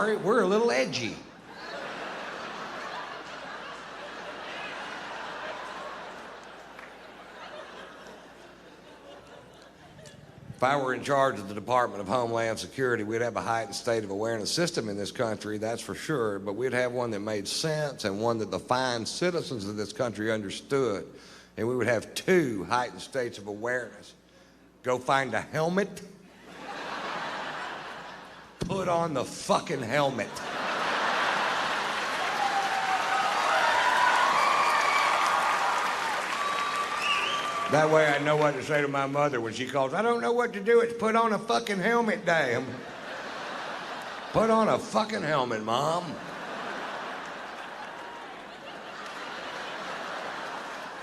sorry, we're a little edgy. If I were in charge of the Department of Homeland Security, we'd have a heightened state of awareness system in this country, that's for sure, but we'd have one that made sense and one that the fine citizens of this country understood. And we would have 2 heightened states of awareness. Go find a helmet, put on the fucking helmet. That way I know what to say to my mother when she calls. I don't know what to do. It's put on a fucking helmet day. Put on a fucking helmet, Mom.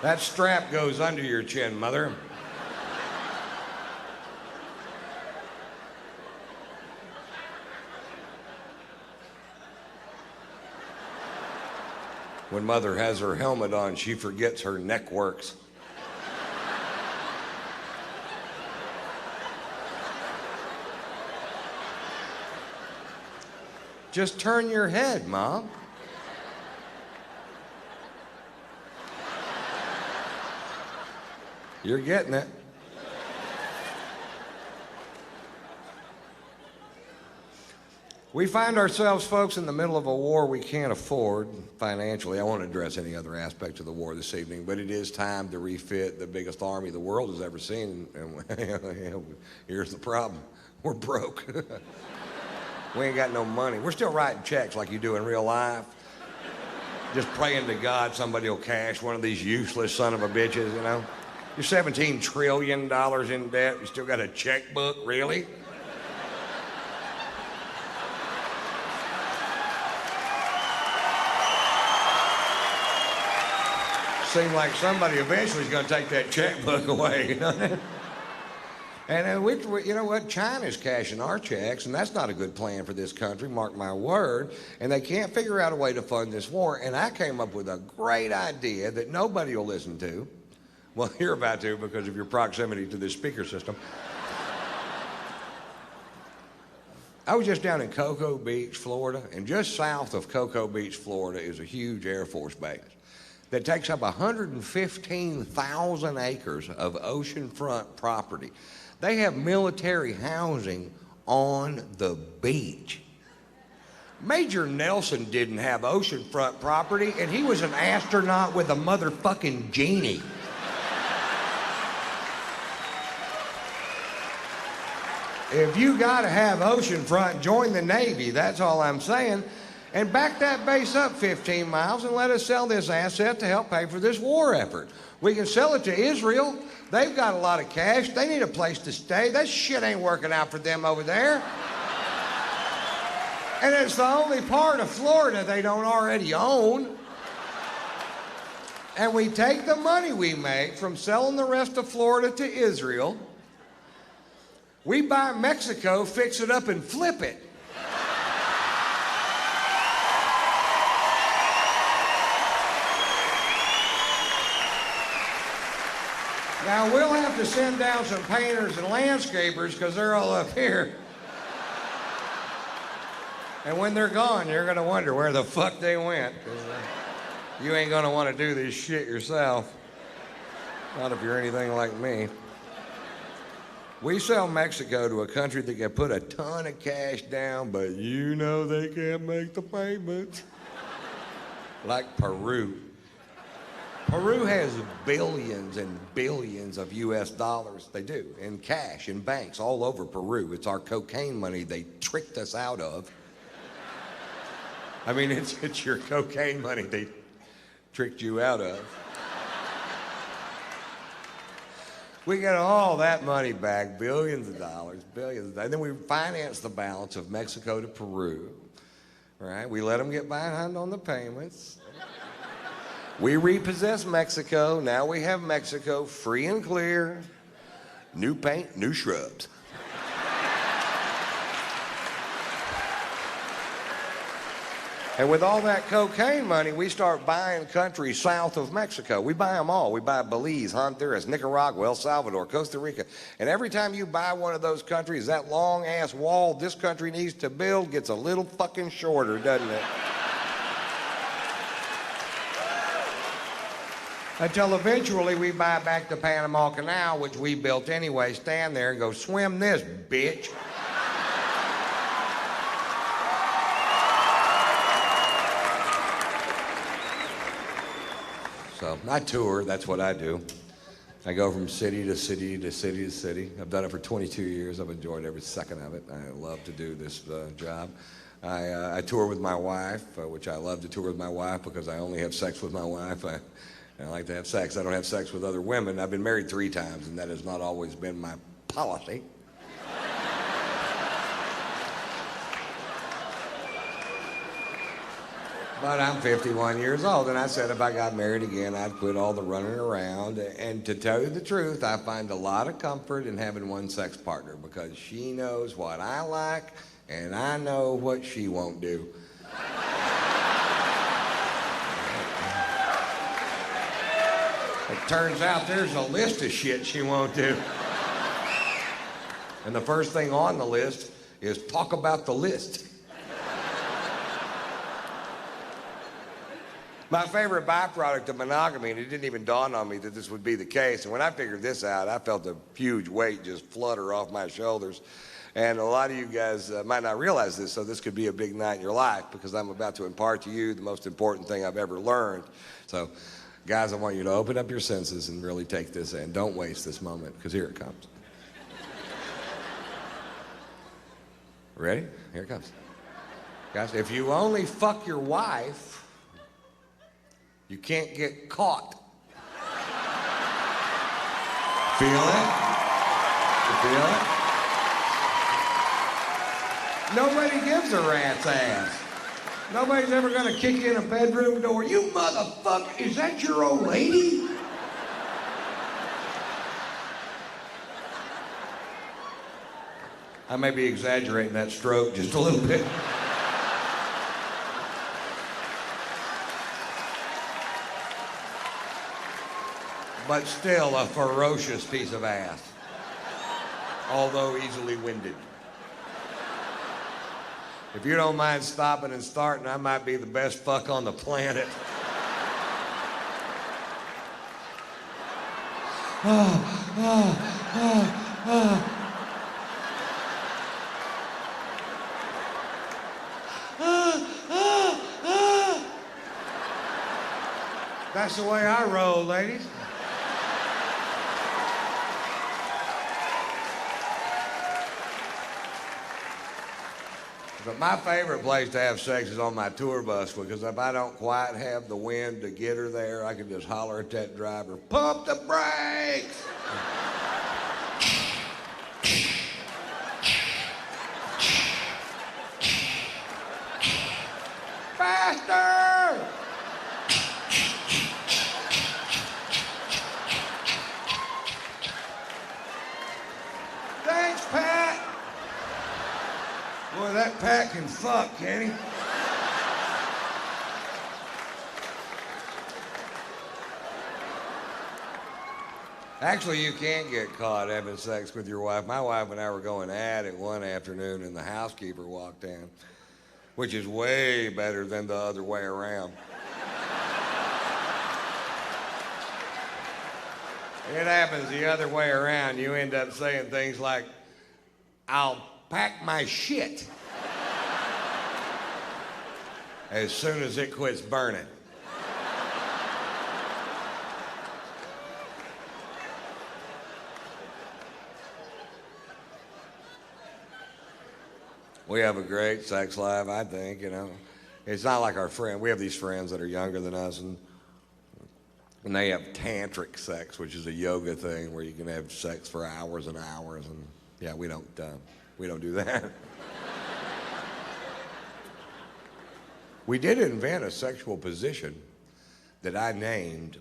That strap goes under your chin, Mother. When Mother has her helmet on, she forgets her neck works. Just turn your head, Mom. You're getting it. We find ourselves, folks, in the middle of a war we can't afford financially. I won't address any other aspects of the war this evening, but it is time to refit the biggest army the world has ever seen. And here's the problem. We're broke. We ain't got no money. We're still writing checks like you do in real life. Just praying to God somebody will cash one of these useless son of a bitches, you know? You're $17 trillion in debt. You still got a checkbook, really? Seems like somebody eventually is going to take that checkbook away, you know? And we, you know what? China's cashing our checks, and that's not a good plan for this country, mark my word. And they can't figure out a way to fund this war. And I came up with a great idea that nobody will listen to. Well, you're about to because of your proximity to this speaker system. I was just down in Cocoa Beach, Florida, and just south of Cocoa Beach, Florida is a huge Air Force base that takes up 115,000 acres of oceanfront property. They have military housing on the beach. Major Nelson didn't have oceanfront property, and he was an astronaut with a motherfucking genie. If you gotta have oceanfront, join the Navy, that's all I'm saying. And back that base up 15 miles and let us sell this asset to help pay for this war effort. We can sell it to Israel. They've got a lot of cash. They need a place to stay. That shit ain't working out for them over there. And it's the only part of Florida they don't already own. And we take the money we make from selling the rest of Florida to Israel. We buy Mexico, fix it up, and flip it. Now, we'll have to send down some painters and landscapers because they're all up here. And when they're gone, you're going to wonder where the fuck they went. You ain't going to want to do this shit yourself. Not if you're anything like me. We sell Mexico to a country that can put a ton of cash down, but you know they can't make the payments. Like Peru. Peru has billions and billions of US dollars, they do, in cash, in banks all over Peru. It's our cocaine money they tricked us out of. I mean, it's your cocaine money they tricked you out of. We get all that money back, billions of dollars, billions. And then we finance the balance of Mexico to Peru, right? We let them get behind on the payments. We repossess Mexico. Now we have Mexico free and clear. New paint, new shrubs. And with all that cocaine money, we start buying countries south of Mexico. We buy them all. We buy Belize, Honduras, Nicaragua, El Salvador, Costa Rica. And every time you buy one of those countries, that long-ass wall this country needs to build gets a little fucking shorter, doesn't it? Until eventually we buy back the Panama Canal, which we built anyway, stand there and go, swim this, bitch. So I tour, that's what I do. I go from city to city to city to city. I've done it for 22 years. I've enjoyed every second of it. I love to do this job. I tour with my wife, which I love to tour with my wife because I only have sex with my wife. I like to have sex. I don't have sex with other women. I've been married 3 times, and that has not always been my policy. But I'm 51 years old, and I said if I got married again, I'd quit all the running around. And to tell you the truth, I find a lot of comfort in having one sex partner because she knows what I like, and I know what she won't do. It turns out there's a list of shit she won't do. And the first thing on the list is talk about the list. My favorite byproduct of monogamy, and it didn't even dawn on me that this would be the case, and when I figured this out, I felt a huge weight just flutter off my shoulders. And a lot of you guys might not realize this, so this could be a big night in your life because I'm about to impart to you the most important thing I've ever learned. So, guys, I want you to open up your senses and really take this in. Don't waste this moment, because here it comes. Ready? Here it comes. Guys, if you only fuck your wife, you can't get caught. Feel it? You feel it? Nobody gives a rat's ass. Nobody's ever gonna kick in a bedroom door. You motherfucker, is that your old lady? I may be exaggerating that stroke just a little bit. But still a ferocious piece of ass, although easily winded. If you don't mind stopping and starting, I might be the best fuck on the planet. That's the way I roll, ladies. But my favorite place to have sex is on my tour bus because if I don't quite have the wind to get her there, I can just holler at that driver, pump the brakes! Faster! Thanks, Pat! Boy, that Pat can fuck, can he? Actually, you can't get caught having sex with your wife. My wife and I were going at it one afternoon, and the housekeeper walked in, which is way better than the other way around. It happens the other way around. You end up saying things like, I'll pack my shit as soon as it quits burning. We have a great sex life, I think, you know. It's not like our friend. We have these friends that are younger than us, and they have tantric sex, which is a yoga thing where you can have sex for hours and hours, and yeah, we don't do that. We did invent a sexual position that I named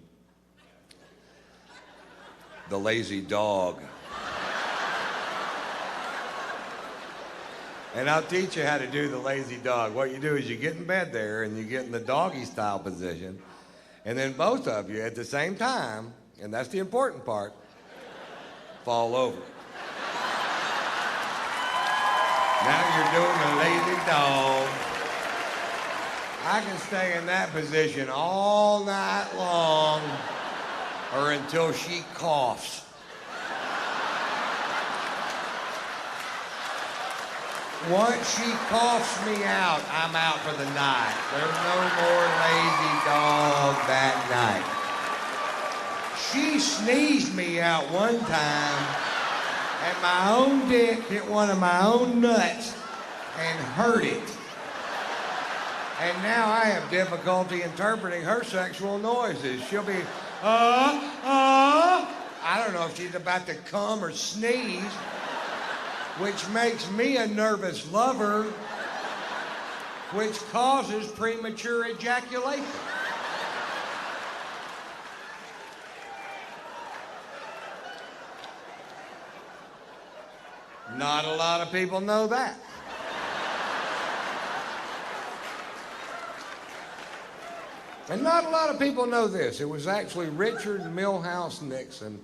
the lazy dog. And I'll teach you how to do the lazy dog. What you do is you get in bed there and you get in the doggy style position, and then both of you at the same time, and that's the important part, fall over. Now you're doing the lazy dog. I can stay in that position all night long or until she coughs. Once she coughs me out, I'm out for the night. There's no more lazy dog that night. She sneezed me out one time, and my own dick hit one of my own nuts and hurt it. And now I have difficulty interpreting her sexual noises. She'll be, I don't know if she's about to come or sneeze, which makes me a nervous lover, which causes premature ejaculation. Not a lot of people know that. And not a lot of people know this. It was actually Richard Milhouse Nixon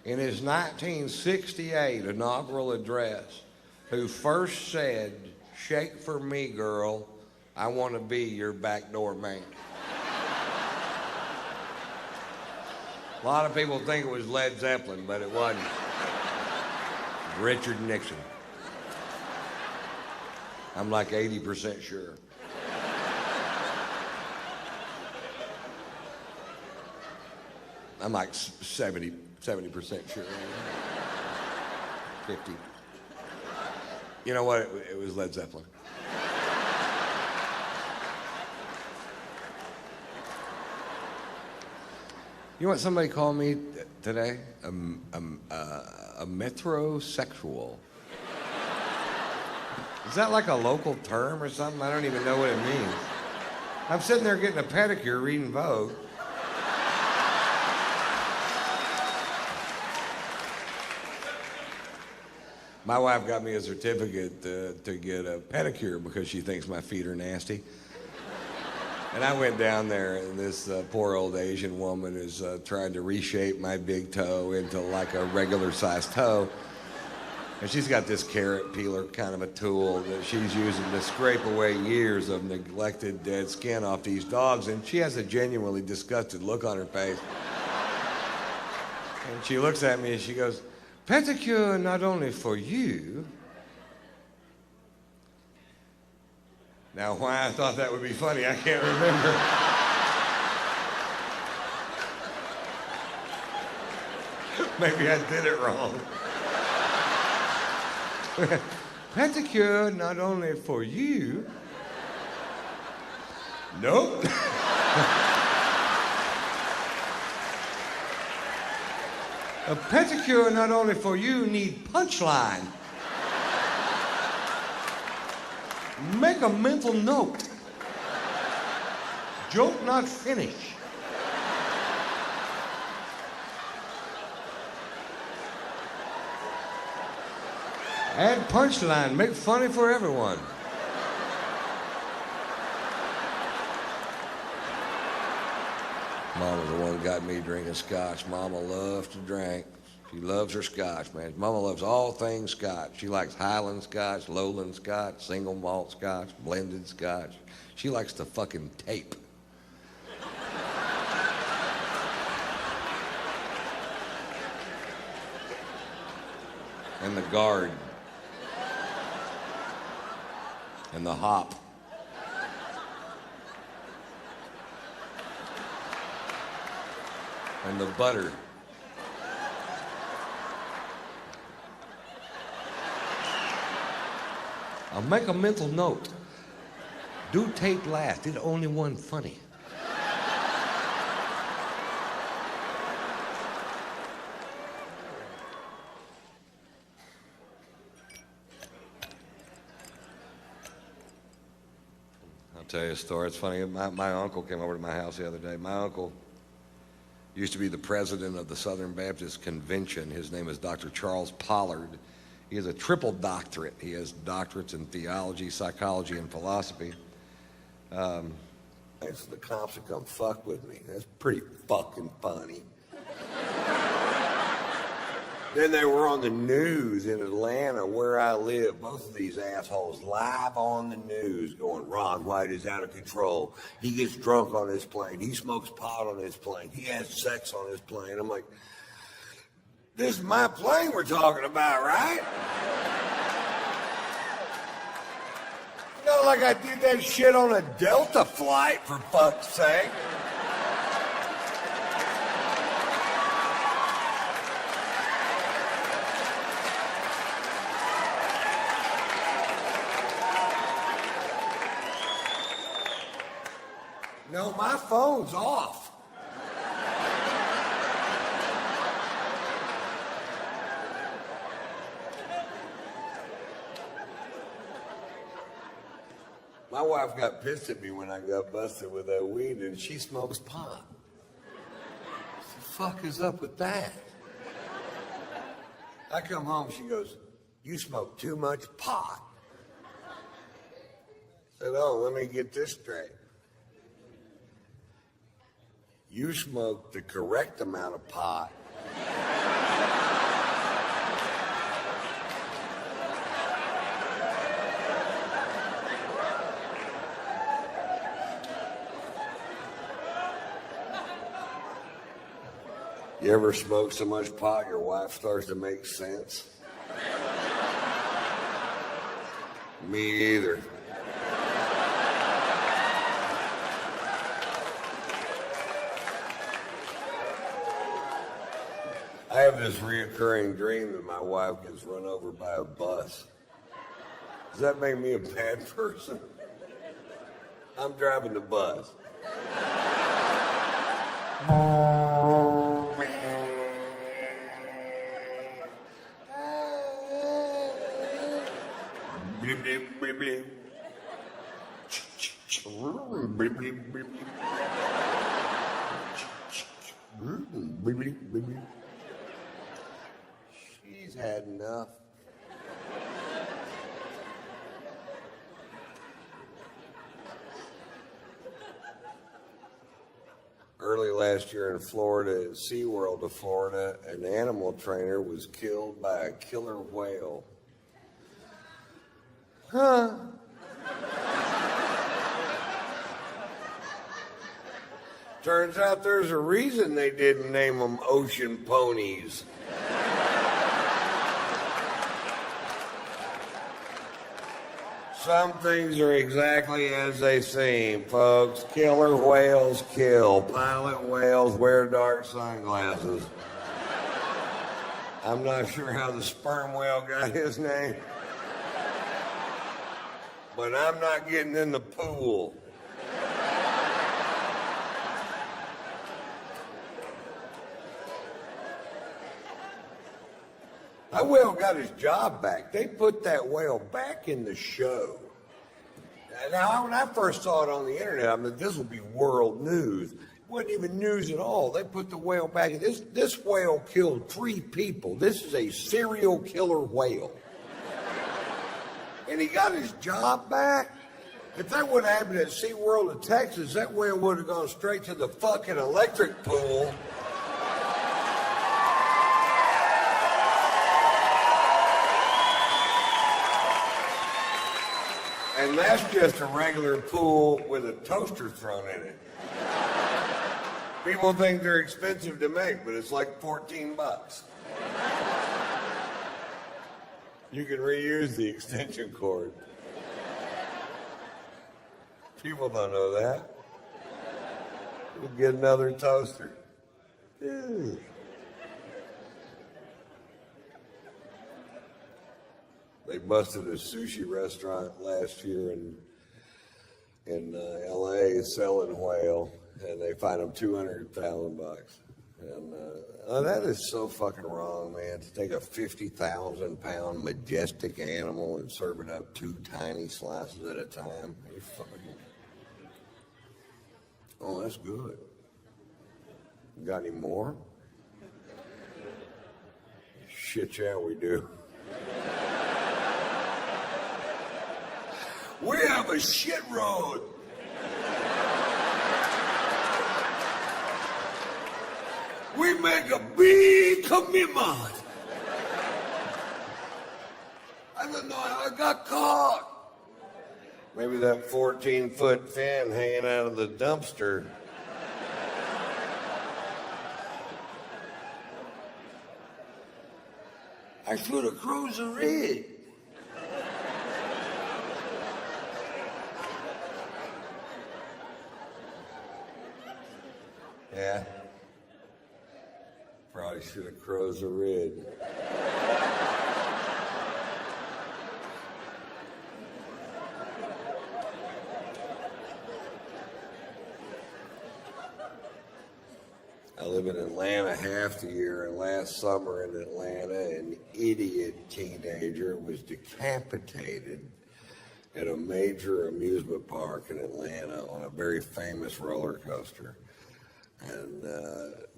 in his 1968 inaugural address who first said, "Shake for me, girl. I want to be your backdoor man." A lot of people think it was Led Zeppelin, but it wasn't. Richard Nixon. I'm like 80% sure. I'm like 70% sure. 50. You know what? It was Led Zeppelin. You know what somebody called me today? A metrosexual. Is that like a local term or something? I don't even know what it means. I'm sitting there getting a pedicure reading Vogue. My wife got me a certificate to get a pedicure because she thinks my feet are nasty. And I went down there, and this poor old Asian woman is trying to reshape my big toe into like a regular-sized toe. And she's got this carrot peeler kind of a tool that she's using to scrape away years of neglected dead skin off these dogs, and she has a genuinely disgusted look on her face. And she looks at me and she goes, "Pedicure not only for you." Now, why I thought that would be funny, I can't remember. Maybe I did it wrong. Pedicure not only for you. Nope. A pedicure not only for you need punchline. Make a mental note. Joke not finish. Add punchline, make funny for everyone. Mama's the one that got me drinking scotch. Mama loves to drink. She loves her scotch, man. Mama loves all things scotch. She likes Highland scotch, Lowland scotch, single malt scotch, blended scotch. She likes the fucking tape. And the guard. And the hop. And the butter. I'll make a mental note. Do tape last. It's only one funny. I'll tell you a story. It's funny. My uncle came over to my house the other day. My uncle used to be the president of the Southern Baptist Convention. His name is Dr. Charles Pollard. He has a triple doctorate. He has doctorates in theology, psychology, and philosophy. Thanks to the cops to come fuck with me. That's pretty fucking funny. Then they were on the news in Atlanta, where I live. Both of these assholes live on the news going, Ron White is out of control. He gets drunk on his plane. He smokes pot on his plane. He has sex on his plane. I'm like, this is my plane we're talking about, right? Not like I did that shit on a Delta flight, for fuck's sake. No, my phone's off. My wife got pissed at me when I got busted with that weed, and she smokes pot. What the fuck is up with that? I come home, she goes, you smoke too much pot. I said, oh, let me get this straight. You smoke the correct amount of pot. You ever smoke so much pot your wife starts to make sense? Me either. I have this reoccurring dream that my wife gets run over by a bus. Does that make me a bad person? I'm driving the bus. She's had enough. Early last year in Florida, at SeaWorld of Florida, an animal trainer was killed by a killer whale. Huh? Turns out there's a reason they didn't name them ocean ponies. Some things are exactly as they seem, folks. Killer whales kill. Pilot whales wear dark sunglasses. I'm not sure how the sperm whale got his name, but I'm not getting in the pool. That whale got his job back. They put that whale back in the show. Now, when I first saw it on the internet, I mean, this will be world news. It wasn't even news at all. They put the whale back. This whale killed 3 people. This is a serial killer whale. And he got his job back. If that would have happened at SeaWorld in Texas, that whale would have gone straight to the fucking electric pool. And that's just a regular pool with a toaster thrown in it. People think they're expensive to make, but it's like $14. You can reuse the extension cord. People don't know that. We'll get another toaster. Ew. They busted a sushi restaurant last year in L.A. selling whale, and they fined them $200,000. And that is so fucking wrong, man. To take a 50,000-pound majestic animal and serve it up 2 tiny slices at a time. Oh, that's good. Got any more? Shit, yeah, we do. We have a shit road. We make a big commitment. I don't know how I got caught. Maybe that 14-foot fan hanging out of the dumpster. I should have cruised the rig. Yeah. Probably should have cruised the rig. I live in Atlanta half the year, and last summer in Atlanta, an idiot teenager was decapitated at a major amusement park in Atlanta on a very famous roller coaster. And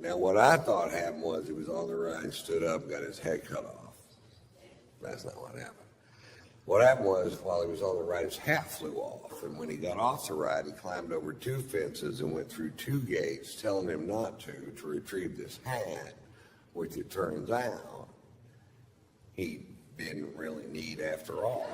now what I thought happened was he was on the ride, stood up, and got his head cut off. That's not what happened. What happened was, while he was on the ride, his hat flew off. And when he got off the ride, he climbed over 2 fences and went through 2 gates, telling him not to retrieve this hat, which it turns out he didn't really need after all.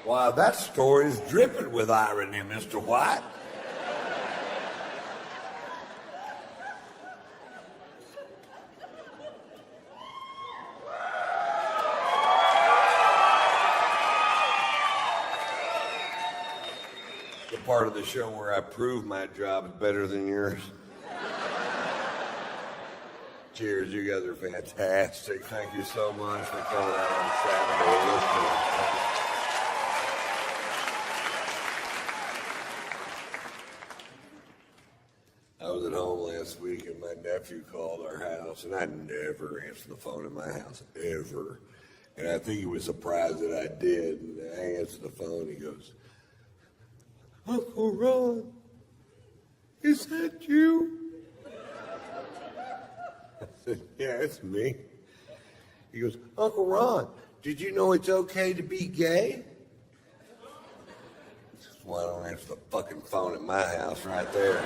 Wow, that story is dripping with irony, Mr. White. The part of the show where I prove my job is better than yours. Cheers, you guys are fantastic. Thank you so much for coming out on Saturday and listening. I was at home last week and my nephew called our house, and I never answer the phone in my house, ever. And I think he was surprised that I did. And I answered the phone, he goes, Uncle Ron, is that you? I said, yeah, it's me. He goes, Uncle Ron, did you know it's okay to be gay? That's why I don't answer the fucking phone at my house right there.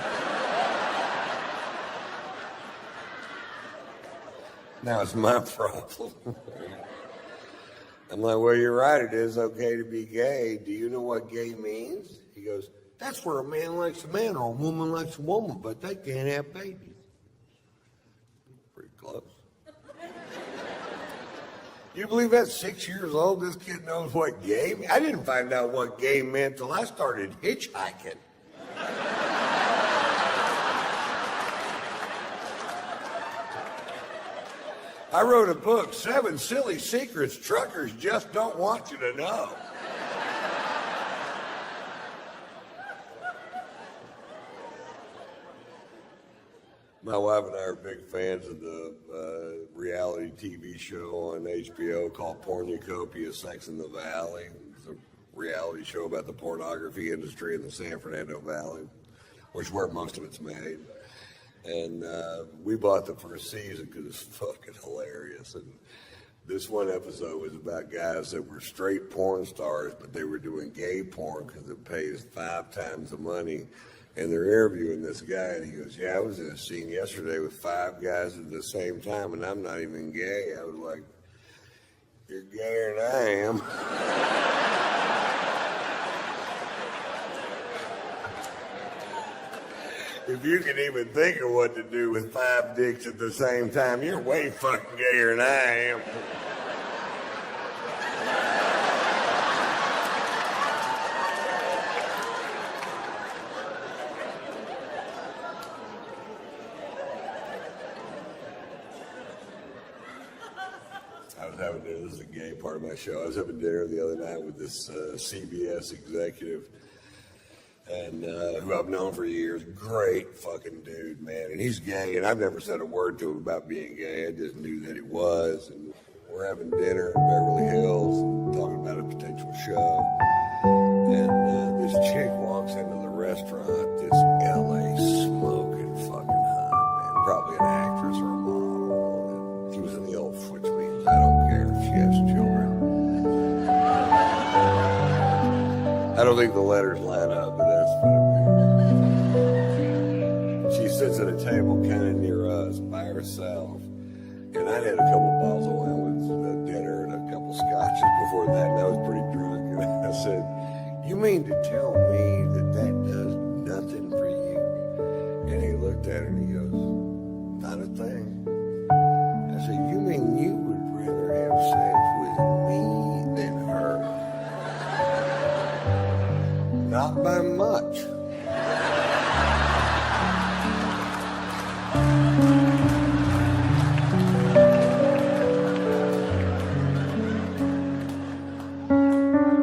Now it's my problem. I'm like, well, you're right. It is okay to be gay. Do you know what gay means? He goes, that's where a man likes a man or a woman likes a woman, but they can't have babies. Pretty close. You believe at 6 years old, this kid knows what gay means? I didn't find out what gay meant till I started hitchhiking. I wrote a book, 7 Silly Secrets Truckers Just Don't Want You to Know. My wife and I are big fans of the reality TV show on HBO called Pornucopia, Sex in the Valley. It's a reality show about the pornography industry in the San Fernando Valley, which is where most of it's made. And we bought the first season because it's fucking hilarious. And this one episode was about guys that were straight porn stars, but they were doing gay porn because it pays 5 times the money. And they're interviewing this guy, and he goes, yeah, I was in a scene yesterday with 5 guys at the same time, and I'm not even gay. I was like, you're gayer than I am. If you can even think of what to do with 5 dicks at the same time, you're way fucking gayer than I am. This is a gay part of my show. I was having dinner the other night with this CBS executive, and who I've known for years. Great fucking dude, man. And he's gay, and I've never said a word to him about being gay. I just knew that he was. And we're having dinner in Beverly Hills and talking about a potential show. And this chick walks into the restaurant, this LA smoking fucking hot, man. Probably an actress or a model. And she was in the old Foots meetings. I don't care if she has children. I don't think the letters line up, but that's what it means. She sits at a table kind of near us by herself. And I'd had a couple bottles of wine with dinner and a couple scotches before that, and I was pretty drunk. And I said, "You mean to tell me that does nothing for you?" And he looked at her and he goes, "Not a thing." I said, "You mean you would rather have sex with me than her?" "Not by much."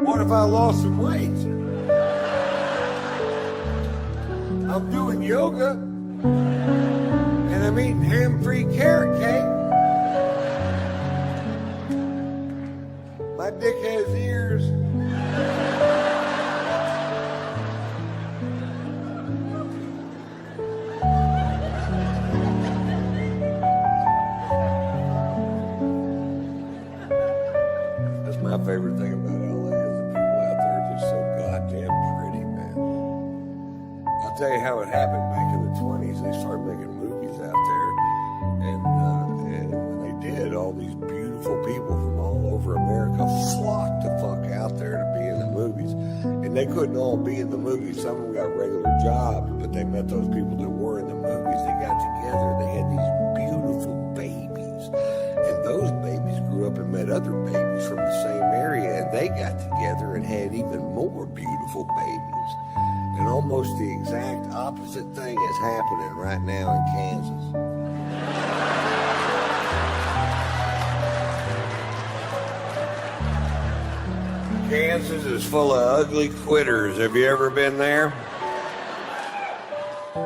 What if I lost some weight? I'm doing yoga and I'm eating ham-free carrot cake. My dick has ears. That's my favorite thing about LA. I'll tell you how it happened back in the 20s. They started making movies out there, and when they did, all these beautiful people from all over America flocked the fuck out there to be in the movies. And they couldn't all be in the movies. Some of them got regular jobs, but they met those people that were in the movies. They got together. They had these beautiful babies, and those babies grew up and met other babies from the same area, and they got together and had even more beautiful babies. And almost the exact opposite thing is happening right now in Kansas. Kansas is full of ugly quitters. Have you ever been there?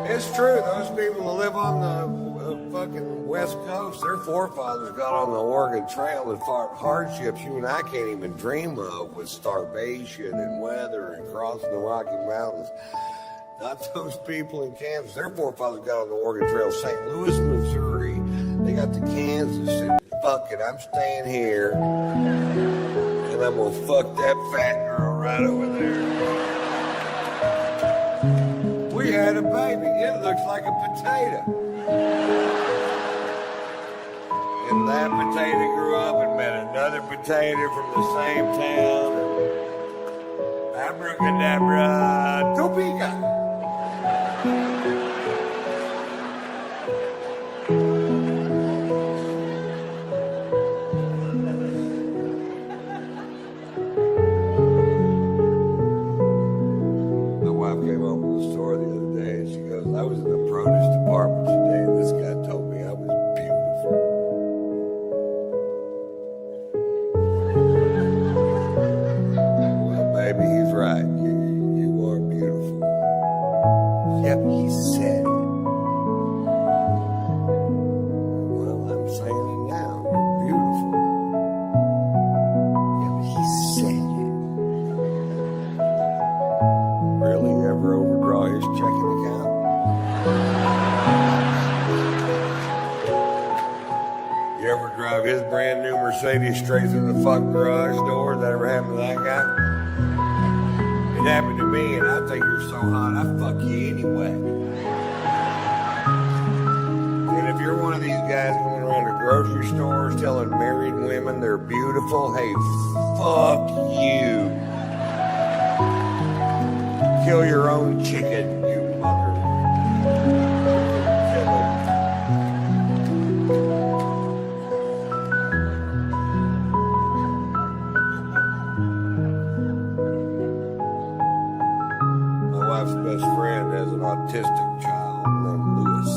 It's true. Those people that live on the fucking West Coast, their forefathers got on the Oregon Trail and fought hardships you and I can't even dream of, with starvation and weather and crossing the Rocky Mountains. Not those people in Kansas. Their forefathers got on the Oregon Trail, St. Louis, Missouri. They got to Kansas and fuck it, I'm staying here and I'm gonna fuck that fat girl right over there. We had a baby. It looks like a potato. And that potato grew up and met another potato from the same town. Abracadabra, Topeka. My wife came home from the store the other day and she goes, "I was in the produce department today and this guy told me I was beautiful." Well, baby, he's right. You are beautiful. Yep, he said it. Well, I'm saying it now. You're beautiful. Yep, he said it. Really? You ever overdraw his checking account? You ever drive his brand new Mercedes straight through the fuck garage door? That ever happened to that guy? It happened to me, and I think you're so hot, I fuck you anyway. And if you're one of these guys going around the grocery stores telling married women they're beautiful, hey, fuck you. Kill your own chicken, you mother. Killer. My wife's best friend has an autistic child named Lewis.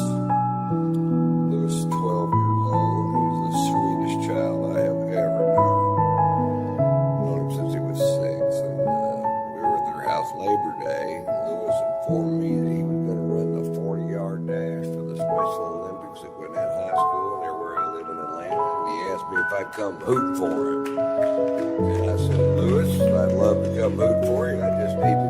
Lewis is 12 years old. He's the sweetest child I have ever known. Known him since he was 6. And we were at their house Labor Day. Lewis informed me that he was going to run the 40-yard dash for the Special Olympics at Gwinnett High School near where I live in Atlanta. And he asked me if I'd come hoot for him. And I said, "Lewis, I'd love to come hoot for you. I just need to